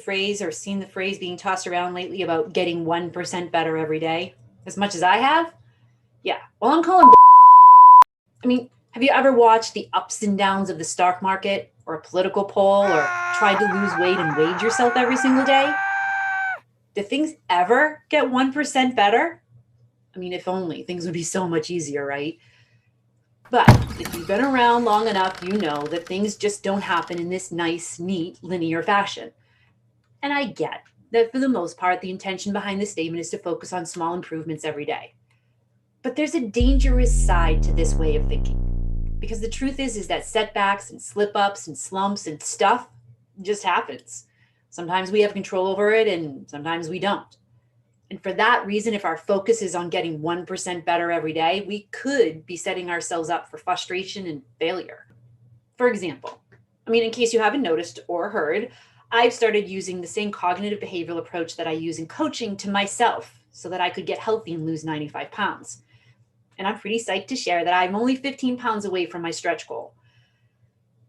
phrase or seen the phrase being tossed around lately about getting 1% better every day as much as I have? Yeah. Well, I'm calling. I mean, have you ever watched the ups and downs of the stock market or a political poll or tried to lose weight and weighed yourself every single day? Do things ever get 1% better? I mean, if only things would be so much easier, right? But if you've been around long enough, you know that things just don't happen in this nice, neat, linear fashion. And I get that for the most part, the intention behind this statement is to focus on small improvements every day. But there's a dangerous side to this way of thinking. Because the truth is that setbacks and slip-ups and slumps and stuff just happens. Sometimes we have control over it and sometimes we don't. And for that reason, if our focus is on getting 1% better every day, we could be setting ourselves up for frustration and failure. For example, in case you haven't noticed or heard, I've started using the same cognitive behavioral approach that I use in coaching to myself so that I could get healthy and lose 95 pounds. And I'm pretty psyched to share that I'm only 15 pounds away from my stretch goal.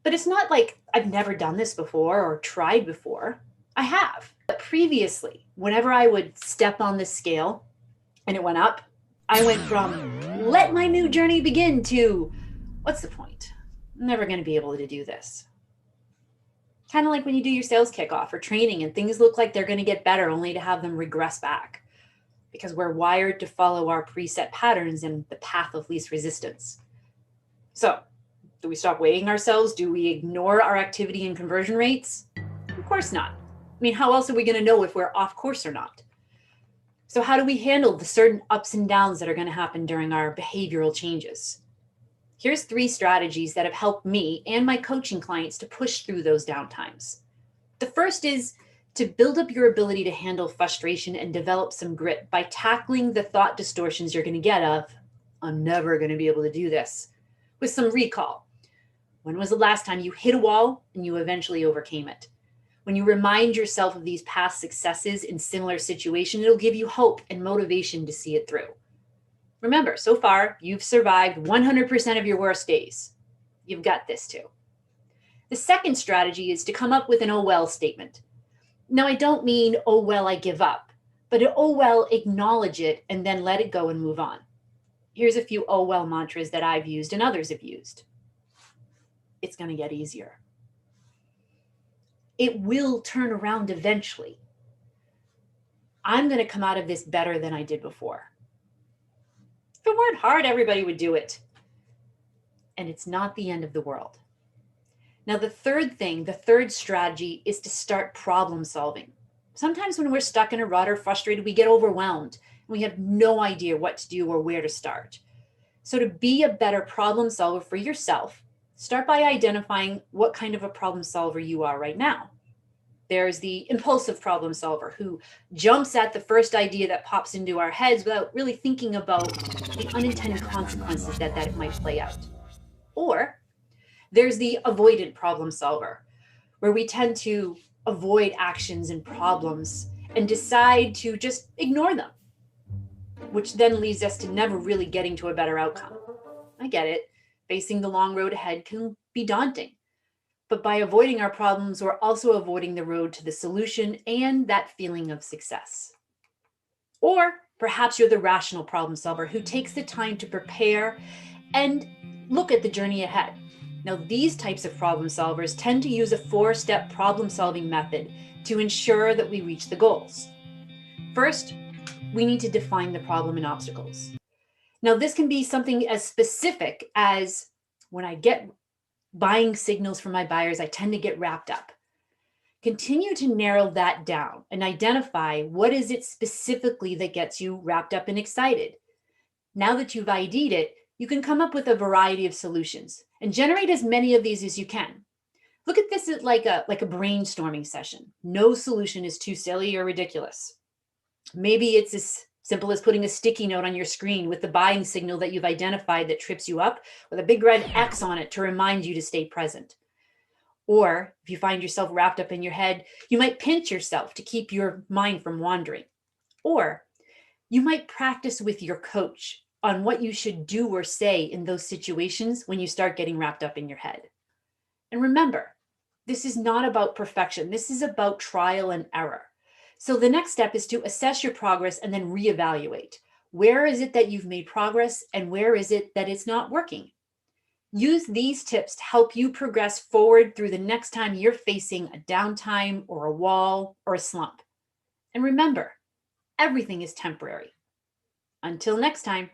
But it's not like I've never done this before or tried before. I have. But previously, whenever I would step on the scale and it went up, I went from let my new journey begin to what's the point? I'm never going to be able to do this. Kind of like when you do your sales kickoff or training and things look like they're going to get better only to have them regress back because we're wired to follow our preset patterns and the path of least resistance. So, do we stop weighing ourselves? Do we ignore our activity and conversion rates? Of course not. How else are we going to know if we're off course or not? So how do we handle the certain ups and downs that are going to happen during our behavioral changes? Here's 3 strategies that have helped me and my coaching clients to push through those downtimes. The first is to build up your ability to handle frustration and develop some grit by tackling the thought distortions you're going to get of, I'm never going to be able to do this, with some recall. When was the last time you hit a wall and you eventually overcame it? When you remind yourself of these past successes in similar situations, it'll give you hope and motivation to see it through. Remember, so far, you've survived 100% of your worst days. You've got this too. The second strategy is to come up with an oh well statement. Now, I don't mean, oh well, I give up, but oh well, acknowledge it and then let it go and move on. Here's a few oh well mantras that I've used and others have used. It's going to get easier. It will turn around eventually. I'm going to come out of this better than I did before. If it weren't hard, everybody would do it. And it's not the end of the world. Now, the third strategy is to start problem solving. Sometimes when we're stuck in a rut or frustrated, we get overwhelmed and we have no idea what to do or where to start. So to be a better problem solver for yourself, start by identifying what kind of a problem solver you are right now. There's the impulsive problem solver who jumps at the first idea that pops into our heads without really thinking about the unintended consequences that it might play out. Or there's the avoidant problem solver, where we tend to avoid actions and problems and decide to just ignore them, which then leads us to never really getting to a better outcome. I get it. Facing the long road ahead can be daunting. But by avoiding our problems, we're also avoiding the road to the solution and that feeling of success. Or perhaps you're the rational problem solver who takes the time to prepare and look at the journey ahead. Now, these types of problem solvers tend to use a 4-step problem-solving method to ensure that we reach the goals. First, we need to define the problem and obstacles. Now, this can be something as specific as when I get buying signals from my buyers, I tend to get wrapped up. Continue to narrow that down and identify what is it specifically that gets you wrapped up and excited. Now that you've ID'd it, you can come up with a variety of solutions and generate as many of these as you can. Look at this as like a brainstorming session. No solution is too silly or ridiculous. Maybe it's as simple as putting a sticky note on your screen with the buying signal that you've identified that trips you up with a big red X on it to remind you to stay present. Or if you find yourself wrapped up in your head, you might pinch yourself to keep your mind from wandering. Or you might practice with your coach on what you should do or say in those situations when you start getting wrapped up in your head. And remember, This is not about perfection. This is about trial and error. So the next step is to assess your progress and then reevaluate. Where is it that you've made progress and where is it that it's not working? Use these tips to help you progress forward through the next time you're facing a downtime or a wall or a slump. And remember, everything is temporary. Until next time.